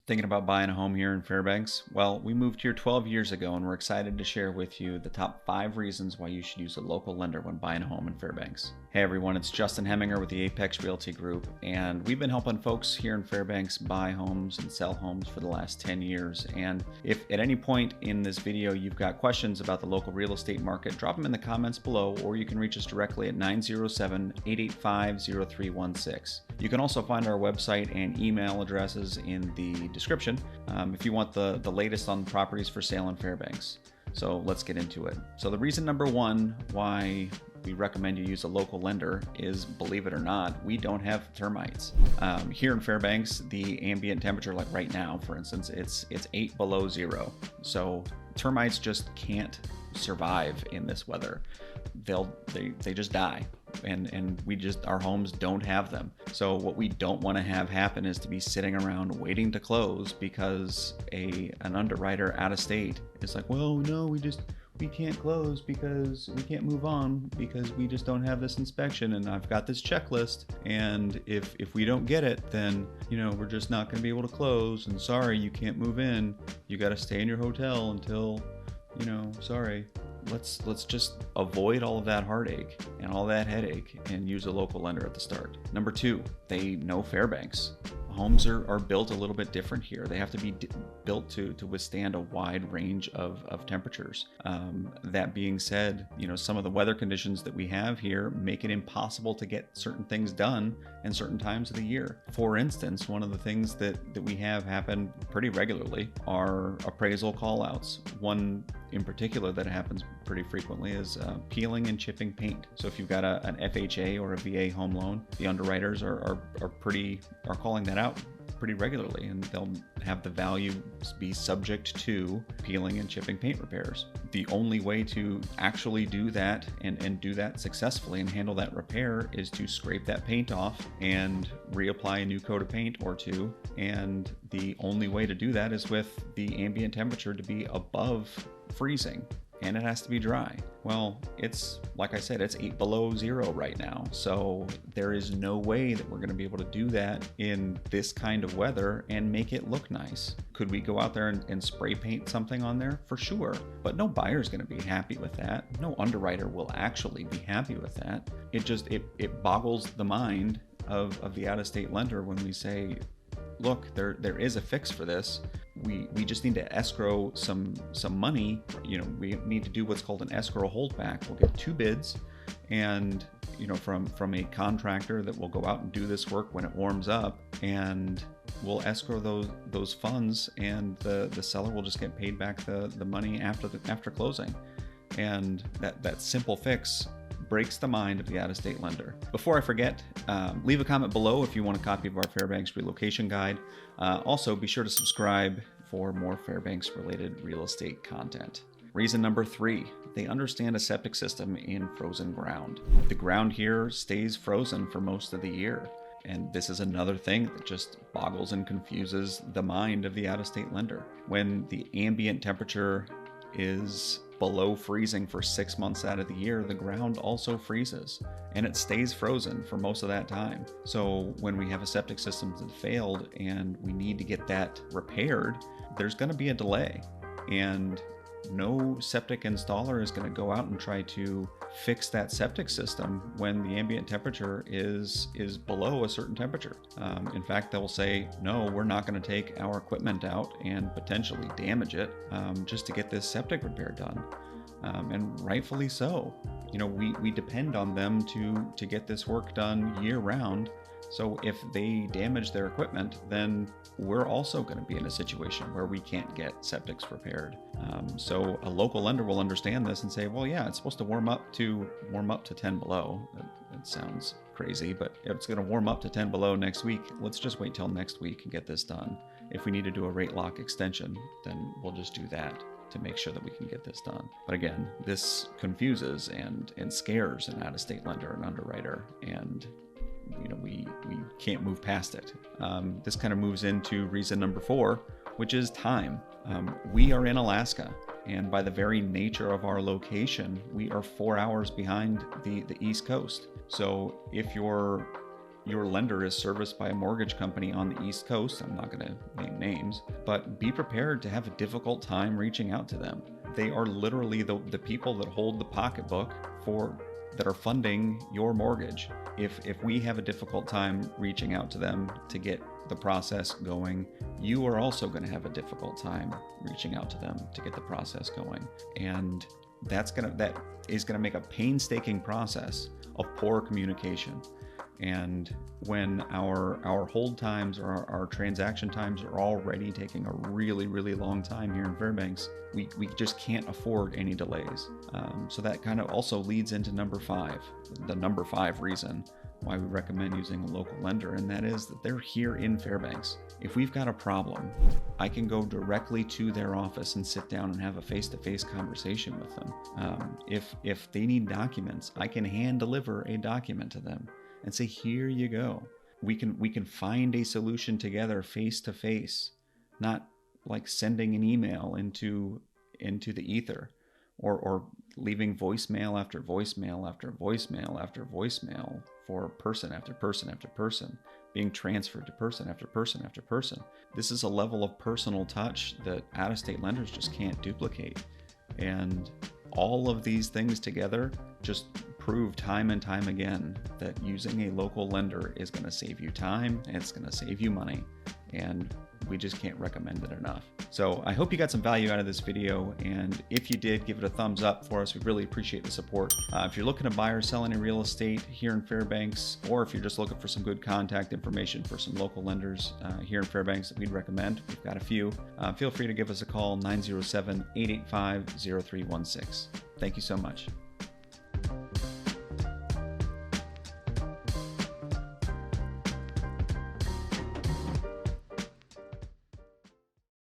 Thinking about buying a home here in Fairbanks? Well, we moved here 12 years ago and we're excited to share with you the top 5 reasons why you should use a local lender when buying a home in Fairbanks. Hey everyone, it's Justin Heminger with the Apex Realty Group, and we've been helping folks here in Fairbanks buy homes and sell homes for the last 10 years. And if at any point in this video you've got questions about the local real estate market, drop them in the comments below, or you can reach us directly at 907-885-0316. You can also find our website and email addresses in the description if you want the latest on properties for sale in Fairbanks. So let's get into it. So the reason number one why we recommend you use a local lender is, believe it or not, we don't have termites. Here in Fairbanks, the ambient temperature, like right now, for instance, it's 8 below zero. So termites just can't survive in this weather. They just die. And our homes don't have them. So what we don't want to have happen is to be sitting around waiting to close because an underwriter out of state is like, well, no, we can't close because we can't move on because we just don't have this inspection, and I've got this checklist, and if we don't get it, then we're just not going to be able to close, and sorry, you can't move in. You got to stay in your hotel until sorry. Let's just avoid all of that heartache and all that headache and use a local lender at the start. Number two, they know Fairbanks. Homes are built a little bit different here. They have to be built to withstand a wide range of temperatures. That being said, some of the weather conditions that we have here make it impossible to get certain things done in certain times of the year. For instance, one of the things that we have happen pretty regularly are appraisal call-outs. One in particular that happens pretty frequently is peeling and chipping paint. So if you've got an FHA or a VA home loan, the underwriters are calling that out pretty regularly, and they'll have the value be subject to peeling and chipping paint repairs. The only way to actually do that and do that successfully and handle that repair is to scrape that paint off and reapply a new coat of paint or two. And the only way to do that is with the ambient temperature to be above freezing, and it has to be dry. Well, it's like I said, it's 8 below zero right now. So there is no way that we're going to be able to do that in this kind of weather and make it look nice. Could we go out there and spray paint something on there? For sure. But no buyer's going to be happy with that. No underwriter will actually be happy with that. It boggles the mind of the out-of-state lender when we say, look, there is a fix for this. We just need to escrow some money. We need to do what's called an escrow holdback. We'll get 2 bids, and from a contractor that will go out and do this work when it warms up, and we'll escrow those funds, and the seller will just get paid back the money after closing. And that simple fix breaks the mind of the out-of-state lender. Before I forget, leave a comment below if you want a copy of our Fairbanks relocation guide. Also, be sure to subscribe for more Fairbanks-related real estate content. Reason number 3, they understand a septic system in frozen ground. The ground here stays frozen for most of the year. And this is another thing that just boggles and confuses the mind of the out-of-state lender. When the ambient temperature is below freezing for 6 months out of the year, the ground also freezes, and it stays frozen for most of that time. So when we have a septic system that failed and we need to get that repaired, there's going to be a delay, and no septic installer is going to go out and try to fix that septic system when the ambient temperature is below a certain temperature. In fact, they'll say, no, we're not going to take our equipment out and potentially damage it just to get this septic repair done. And rightfully so. We depend on them to get this work done year round. So if they damage their equipment, then we're also going to be in a situation where we can't get septics repaired. So a local lender will understand this and say, well, yeah, it's supposed to warm up to 10 below. That sounds crazy, but it's going to warm up to 10 below next week. Let's just wait till next week and get this done. If we need to do a rate lock extension, then we'll just do that to make sure that we can get this done. But again, this confuses and scares an out-of-state lender and underwriter, and we can't move past it. This kind of moves into reason number 4, which is time. We are in Alaska, and by the very nature of our location, we are 4 hours behind the East Coast. So if you're your lender is serviced by a mortgage company on the East Coast, I'm not going to name names, but be prepared to have a difficult time reaching out to them. They are literally the people that hold the pocketbook that are funding your mortgage. If we have a difficult time reaching out to them to get the process going, you are also going to have a difficult time reaching out to them to get the process going. And that is going to make a painstaking process of poor communication. And when our hold times or our transaction times are already taking a really, really long time here in Fairbanks, we just can't afford any delays. So that kind of also leads into number 5, the number 5 reason why we recommend using a local lender, and that is that they're here in Fairbanks. If we've got a problem, I can go directly to their office and sit down and have a face-to-face conversation with them. If they need documents, I can hand deliver a document to them and say, here you go. We can find a solution together face to face, not like sending an email into the ether or leaving voicemail after voicemail after voicemail after voicemail for person after person after person, being transferred to person after person after person. This is a level of personal touch that out-of-state lenders just can't duplicate. And all of these things together just prove time and time again that using a local lender is going to save you time and it's going to save you money. And we just can't recommend it enough. So I hope you got some value out of this video, and if you did, give it a thumbs up for us. We really appreciate the support. If you're looking to buy or sell any real estate here in Fairbanks, or if you're just looking for some good contact information for some local lenders here in Fairbanks that we'd recommend, we've got a few. Feel free to give us a call, 907-885-0316. Thank you so much.